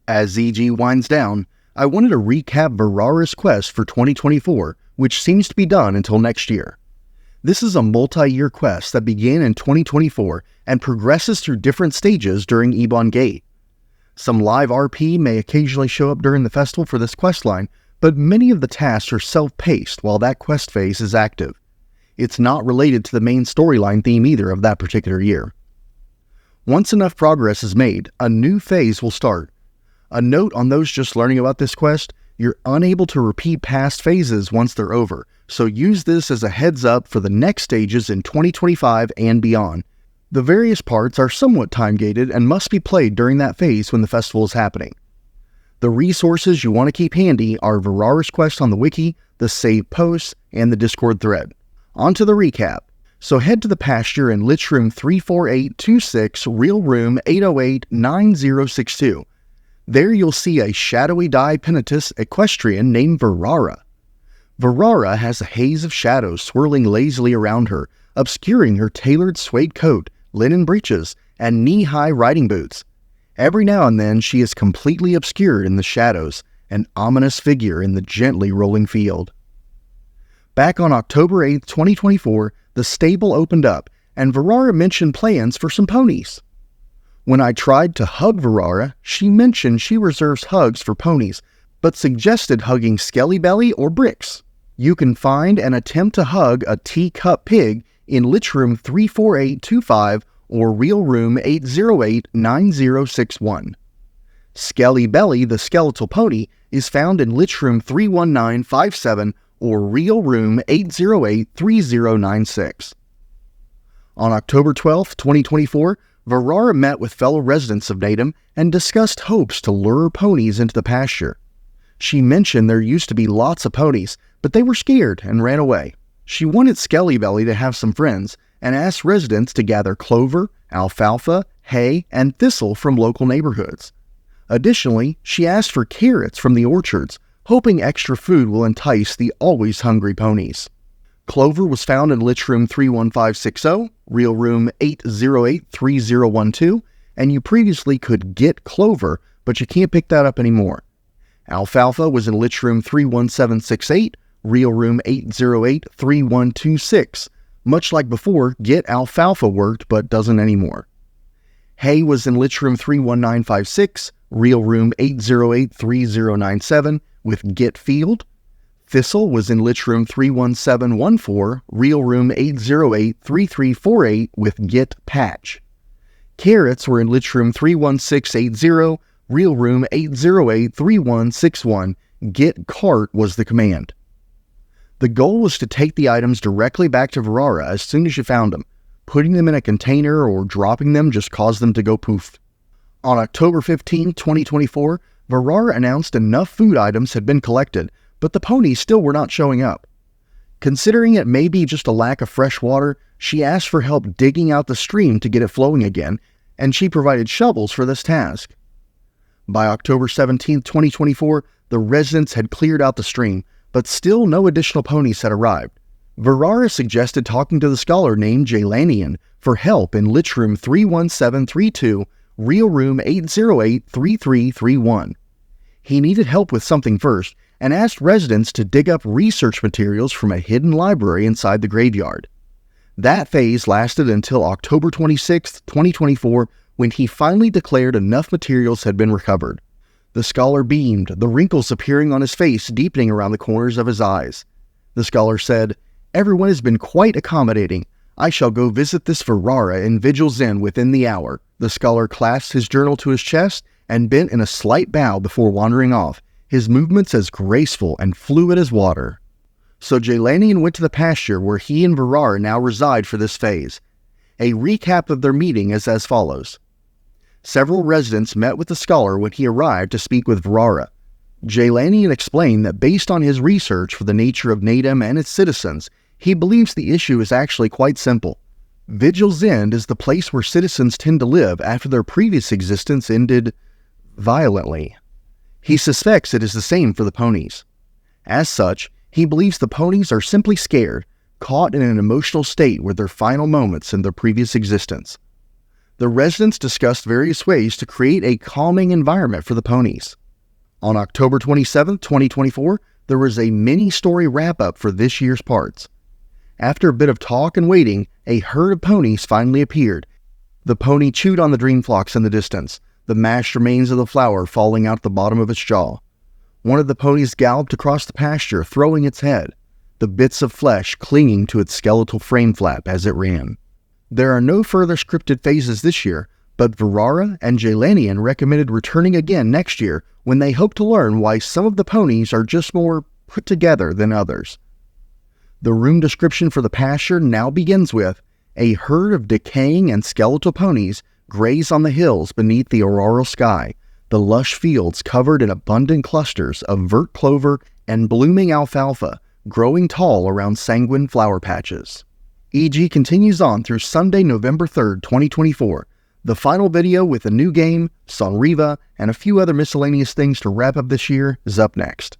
As ZG winds down, I wanted to recap Verara's quest for 2024, which seems to be done until next year. This is a multi-year quest that began in 2024 and progresses through different stages during Ebon Gate. Some live RP may occasionally show up during the festival for this questline, but many of the tasks are self-paced while that quest phase is active. It's not related to the main storyline theme either of that particular year. Once enough progress is made, a new phase will start. A note on those just learning about this quest: you're unable to repeat past phases once they're over, so use this as a heads up for the next stages in 2025 and beyond. The various parts are somewhat time-gated and must be played during that phase when the festival is happening. The resources you want to keep handy are Verara's quest on the wiki, the save posts, and the Discord thread. On to the recap. So head to the pasture in Lich Room 34826, Real Room 808-9062. There you'll see a shadowy dye penitus equestrian named Verara. Verara has a haze of shadows swirling lazily around her, obscuring her tailored suede coat, linen breeches, and knee-high riding boots. Every now and then she is completely obscured in the shadows, an ominous figure in the gently rolling field. Back on October 8, 2024, the stable opened up, and Verara mentioned plans for some ponies. When I tried to hug Verara, she mentioned she reserves hugs for ponies, but suggested hugging Skelly Belly or Bricks. You can find and attempt to hug a teacup pig in Lich Room 34825 or Real Room 808-9061. Skelly Belly, the skeletal pony, is found in Lich Room 31957 or Real Room 808-3096. On October 12, 2024, Verara met with fellow residents of Natum and discussed hopes to lure ponies into the pasture. She mentioned there used to be lots of ponies, but they were scared and ran away. She wanted Skelly Belly to have some friends and asked residents to gather clover, alfalfa, hay, and thistle from local neighborhoods. Additionally, she asked for carrots from the orchards, hoping extra food will entice the always hungry ponies. Clover was found in Lich Room 31560, Real Room 808-3012, and you previously could get clover, but you can't pick that up anymore. Alfalfa was in Lich Room 31768, Real Room 808-3126. Much like before, get alfalfa worked but doesn't anymore. Hay was in Lich Room 31956, Real Room 808-3097 with get field. Thistle was in Lich Room 31714, Real Room 808-3348 with get patch. Carrots were in Lich Room 31680, Real Room 808-3161, get cart was the command. The goal was to take the items directly back to Verara as soon as you found them. Putting them in a container or dropping them just caused them to go poof. On October 15, 2024, Verara announced enough food items had been collected, but the ponies still were not showing up. Considering it may be just a lack of fresh water, she asked for help digging out the stream to get it flowing again, and she provided shovels for this task. By October 17, 2024, the residents had cleared out the stream, but still no additional ponies had arrived. Verara suggested talking to the scholar named Jalanian for help in Lich Room 31732, Real Room 808-3331. He needed help with something first, and asked residents to dig up research materials from a hidden library inside the graveyard. That phase lasted until October 26, 2024, when he finally declared enough materials had been recovered. The scholar beamed, the wrinkles appearing on his face deepening around the corners of his eyes. The scholar said, "Everyone has been quite accommodating. I shall go visit this Verara in Vigil's Inn within the hour." The scholar clasped his journal to his chest and bent in a slight bow before wandering off, his movements as graceful and fluid as water. So Jalanian went to the pasture where he and Verara now reside for this phase. A recap of their meeting is as follows. Several residents met with the scholar when he arrived to speak with Verara. Jalanian explained that based on his research for the nature of Natum and its citizens, he believes the issue is actually quite simple. Vigil's End is the place where citizens tend to live after their previous existence ended violently. He suspects it is the same for the ponies. As such, he believes the ponies are simply scared, caught in an emotional state with their final moments in their previous existence. The residents discussed various ways to create a calming environment for the ponies. On October 27, 2024, there was a mini-story wrap-up for this year's parts. After a bit of talk and waiting, a herd of ponies finally appeared. The pony chewed on the dream flocks in the distance, the mashed remains of the flour falling out the bottom of its jaw. One of the ponies galloped across the pasture, throwing its head, the bits of flesh clinging to its skeletal frame flap as it ran. There are no further scripted phases this year, but Verara and Jalanian recommended returning again next year when they hope to learn why some of the ponies are just more put together than others. The room description for the pasture now begins with, a herd of decaying and skeletal ponies graze on the hills beneath the auroral sky, the lush fields covered in abundant clusters of vert clover and blooming alfalfa growing tall around sanguine flower patches. EG continues on through Sunday, November 3rd, 2024. The final video with a new game, Sonriva, and a few other miscellaneous things to wrap up this year is up next.